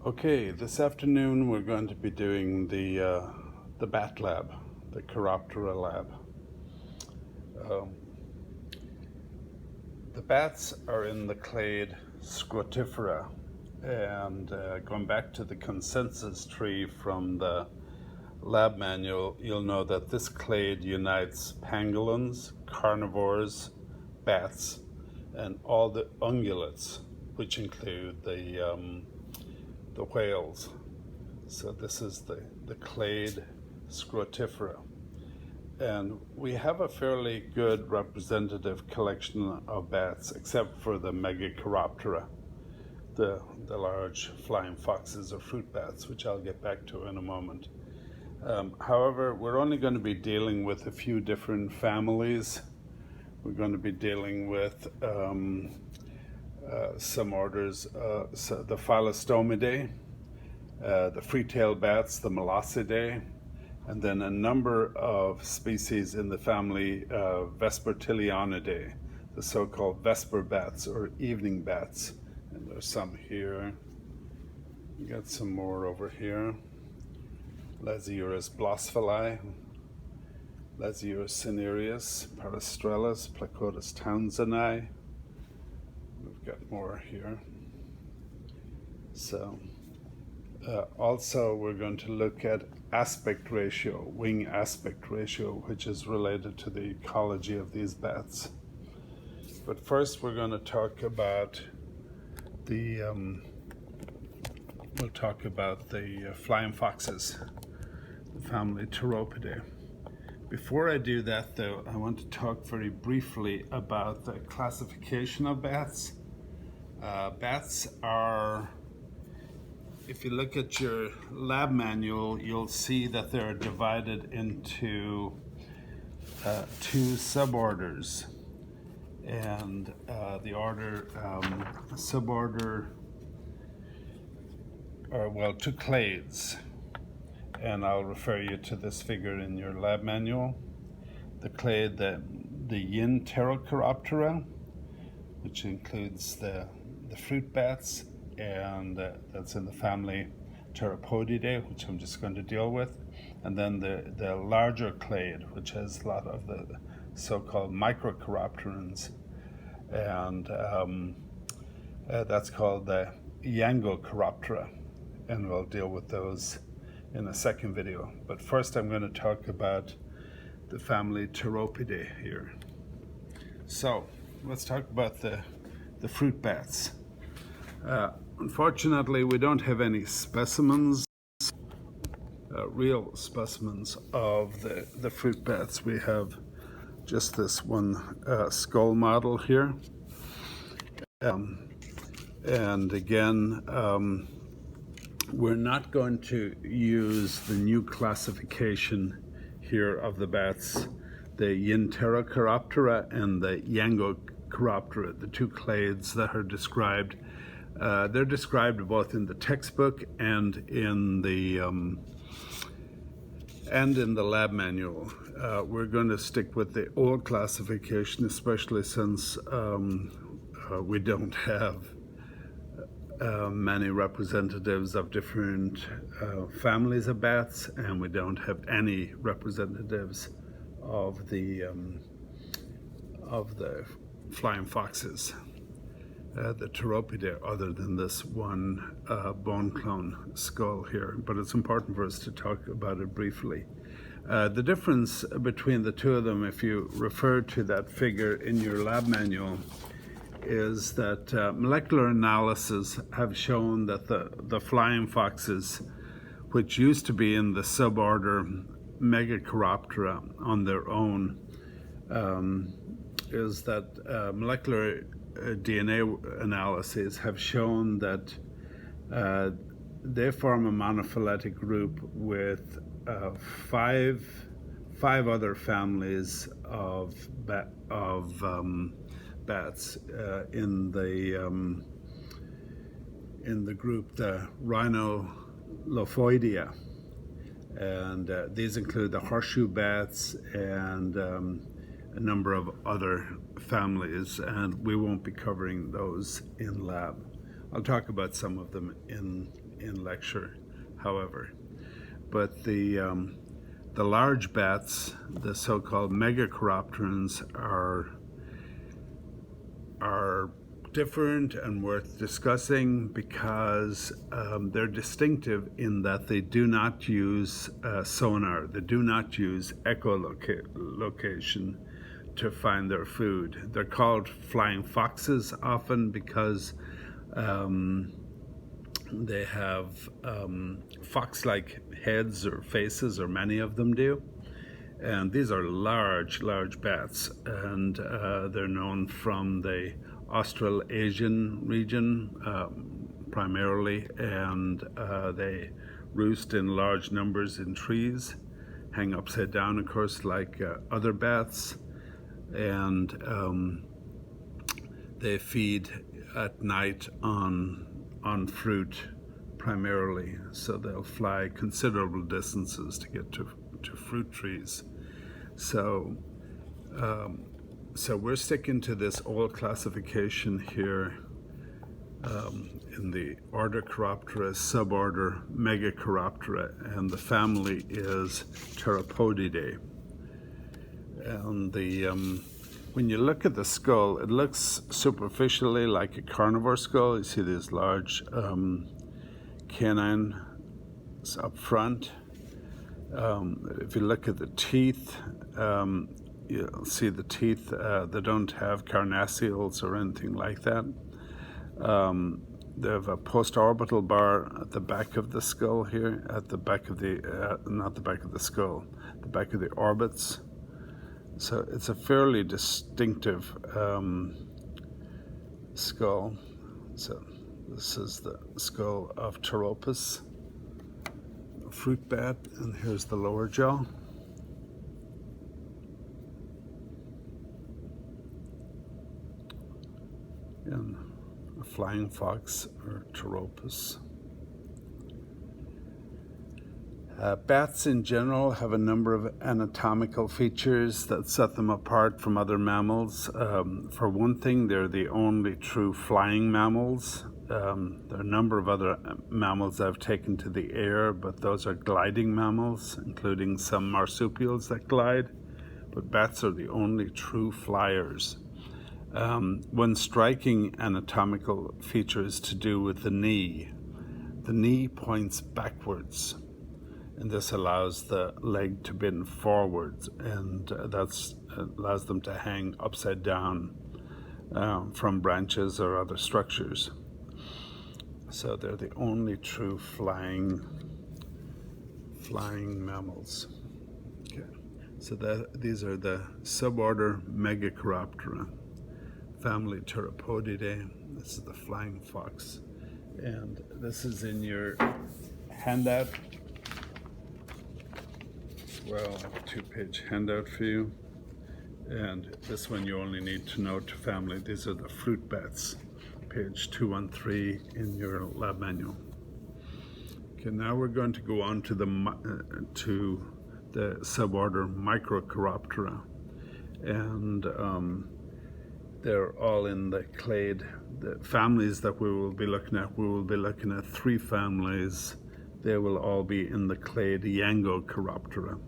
Okay, this afternoon we're going to be doing the bat lab, the Chiroptera lab. The bats are in the clade Scrotifera, and going back to the consensus tree from the lab manual, you'll know that this clade unites pangolins, carnivores, bats, and all the ungulates, which include the whales. So this is the clade Scrotifera. And we have a fairly good representative collection of bats, except for the Megachiroptera, the large flying foxes or fruit bats, which I'll get back to in a moment. However, we're only going to be dealing with a few different families. We're going to be dealing with some orders, so the Philostomidae, the free-tailed bats, the Mammalogy, and then a number of species in the family Vespertilionidae, the so-called vesper bats or evening bats. And there's some here. We got some more over here. Lasiurus blossfeli, Lasiurus cinereus, Parastrellus, Placotis townsendii. We've got more here. So also we're going to look at aspect ratio, wing aspect ratio, which is related to the ecology of these bats. But first we're going to talk about the flying foxes, the family Pteropodidae. Before I do that though, I want to talk very briefly about the classification of bats. Bats are, if you look at your lab manual, you'll see that they're divided into two suborders, and the order, suborder, two clades, and I'll refer you to this figure in your lab manual. The clade, the Pteropodidae, which includes the fruit bats, and that's in the family Pteropodidae, which I'm just going to deal with, and then the larger clade, which has a lot of the so-called microchiropterans, and that's called the Yangochiroptera, and we'll deal with those in a second video. But first I'm going to talk about the family Pteropodidae here. So let's talk about the fruit bats. Unfortunately, we don't have any specimens, real specimens of the fruit bats. We have just this one skull model here. And again, we're not going to use the new classification here of the bats, the Pteropodidae and the Yangochiroptera, the two clades that are described. They're described both in the textbook and in the lab manual. We're going to stick with the old classification, especially since we don't have many representatives of different families of bats, and we don't have any representatives of the flying foxes, the Pteropodidae, other than this one bone clone skull here. But it's important for us to talk about it briefly. The difference between the two of them, if you refer to that figure in your lab manual, is that molecular analysis have shown that the flying foxes, which used to be in the suborder Megachiroptera on their own, is that molecular DNA analyses have shown that they form a monophyletic group with five other families of bats in the group, the Rhinolophoidea, and these include the horseshoe bats and a number of other families, and we won't be covering those in lab. I'll talk about some of them in in lecture, however. But the large bats, the so-called Megachiropterans, are different and worth discussing because they're distinctive in that they do not use sonar, they do not use echolocation to find their food. They're called flying foxes often because they have fox-like heads or faces, or many of them do. And these are large bats, and they're known from the Australasian region primarily, and they roost in large numbers in trees, hang upside down, of course, like other bats, and they feed at night on fruit primarily, so they'll fly considerable distances to get to fruit trees. So we're sticking to this old classification here in the order Chiroptera, suborder Megachiroptera, and the family is Pteropodidae. And when you look at the skull, it looks superficially like a carnivore skull. You see these large canines up front. If you look at the teeth, you'll see the teeth, they don't have carnassials or anything like that. They have a postorbital bar at the back of the skull here, at the back of the, not the back of the skull, the back of the orbits. So it's a fairly distinctive skull. So this is the skull of Pteropus, a fruit bat, and here's the lower jaw. And a flying fox, or Pteropus. Bats in general have a number of anatomical features that set them apart from other mammals. For one thing, they're the only true flying mammals. There are a number of other mammals I've taken to the air, but those are gliding mammals, including some marsupials that glide. But bats are the only true flyers. One striking anatomical feature is to do with the knee. The knee points backwards, and this allows the leg to bend forwards, and that allows them to hang upside down from branches or other structures. So they're the only true flying mammals. Okay. So these are the suborder Megachiroptera, family Pteropodidae. This is the flying fox, and this is in your handout. Well, I have a 2-page handout for you, and this one you only need to know to family. These are the fruit bats, page 213 in your lab manual. Okay, now we're going to go on to the suborder Microchiroptera, and they're all in the clade. The families that we will be looking at 3 families. They will all be in the clade Yangochiroptera.